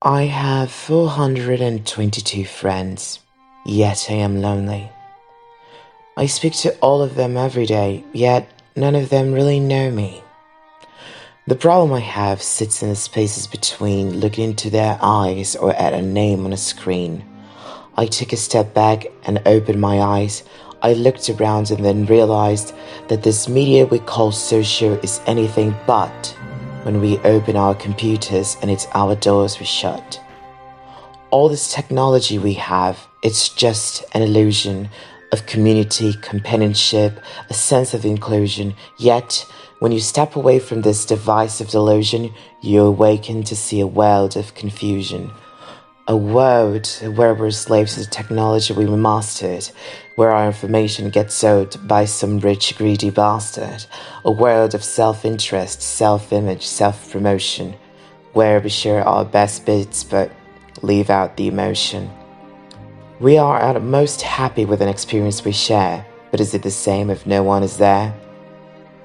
I have 422 friends, yet I am lonely. I speak to all of them every day, yet none of them really know me. The problem I have sits in the spaces between looking into their eyes or at a name on a screen. I took a step back and opened my eyes. I looked around and then realized that this media we call social is anything but when we open our computers and it's our doors we shut. All this technology we have, it's just an illusion of community, companionship, a sense of inclusion. Yet, when you step away from this divisive delusion, you awaken to see a world of confusion. A world where we're slaves to the technology we mastered, where our information gets sold by some rich, greedy bastard. A world of self-interest, self-image, self-promotion, where we share our best bits but leave out the emotion. We are at most happy with an experience we share, but is it the same if no one is there?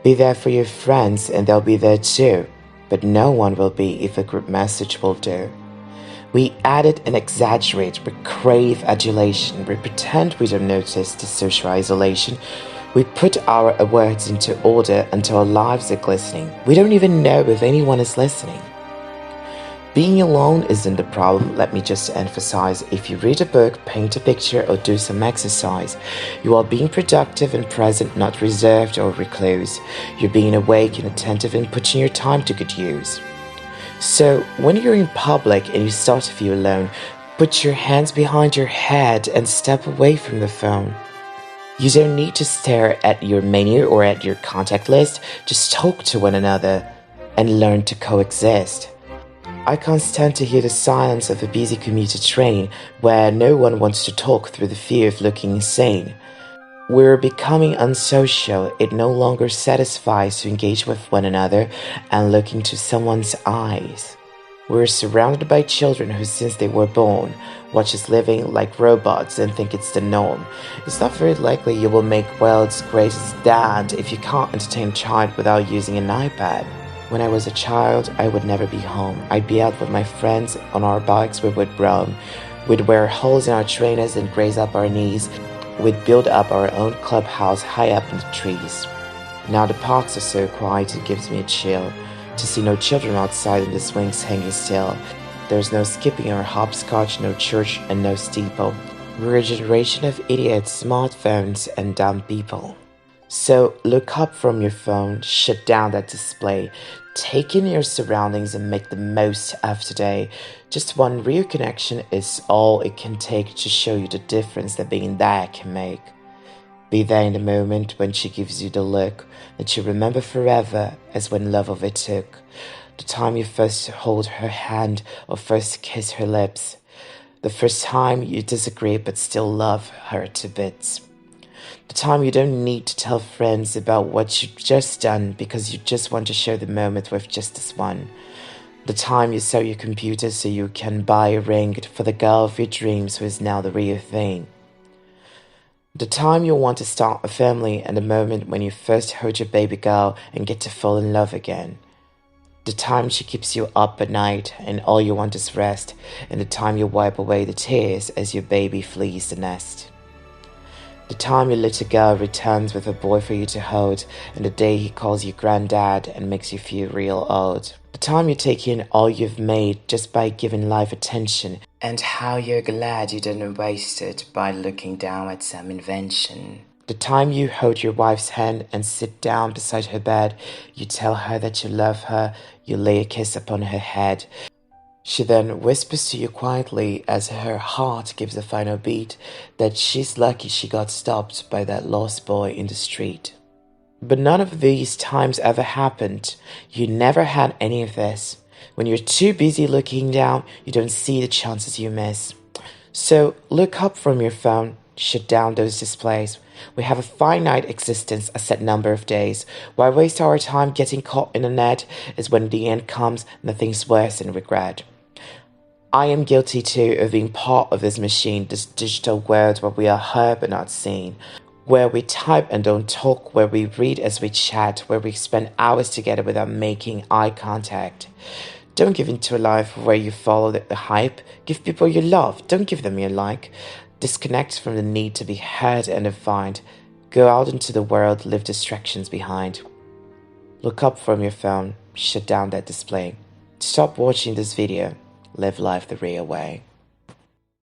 Be there for your friends and they'll be there too, but no one will be if a group message will do. We edit and exaggerate, we crave adulation, we pretend we don't notice the social isolation. We put our words into order until our lives are glistening. We don't even know if anyone is listening. Being alone isn't the problem, let me just emphasize. If you read a book, paint a picture, or do some exercise, you are being productive and present, not reserved or recluse. You're being awake and attentive and putting your time to good use. So, when you're in public and you start to feel alone, put your hands behind your head and step away from the phone. You don't need to stare at your menu or at your contact list, just talk to one another and learn to coexist. I can't stand to hear the silence of a busy commuter train where no one wants to talk through the fear of looking insane. We're becoming unsocial. It no longer satisfies to engage with one another and look into someone's eyes. We're surrounded by children who, since they were born, watch us living like robots and think it's the norm. It's not very likely you will make world's greatest dad if you can't entertain a child without using an iPad. When I was a child, I would never be home. I'd be out with my friends on our bikes. We would roam. We'd wear holes in our trainers and graze up our knees. We'd build up our own clubhouse high up in the trees. Now the parks are so quiet it gives me a chill. To see no children outside and the swings hanging still. There's no skipping or hopscotch, no church and no steeple. We're a generation of idiots, smartphones and dumb people. So look up from your phone, shut down that display, take in your surroundings and make the most of today. Just one real connection is all it can take to show you the difference that being there can make. Be there in the moment when she gives you the look that you remember forever as when love overtook. The time you first hold her hand or first kiss her lips. The first time you disagree but still love her to bits. The time you don't need to tell friends about what you've just done because you just want to share the moment with just this one. The time you sell your computer so you can buy a ring for the girl of your dreams who is now the real thing. The time you want to start a family and the moment when you first hold your baby girl and get to fall in love again. The time she keeps you up at night and all you want is rest, and the time you wipe away the tears as your baby flees the nest. The time your little girl returns with a boy for you to hold, and the day he calls you granddad and makes you feel real old. The time you take in all you've made just by giving life attention, and how you're glad you didn't waste it by looking down at some invention. The time you hold your wife's hand and sit down beside her bed, you tell her that you love her, you lay a kiss upon her head. She then whispers to you quietly as her heart gives a final beat that she's lucky she got stopped by that lost boy in the street. But none of these times ever happened. You never had any of this. When you're too busy looking down, you don't see the chances you miss. So look up from your phone, shut down those displays. We have a finite existence, a set number of days. Why waste our time getting caught in a net is when the end comes, nothing's worse than regret. I am guilty too of being part of this machine, this digital world where we are heard but not seen, where we type and don't talk, where we read as we chat, where we spend hours together without making eye contact. Don't give into a life where you follow the hype. Give people your love. Don't give them your like. Disconnect from the need to be heard and defined. Go out into the world, leave distractions behind. Look up from your phone. Shut down that display. Stop watching this video. Live life the real way.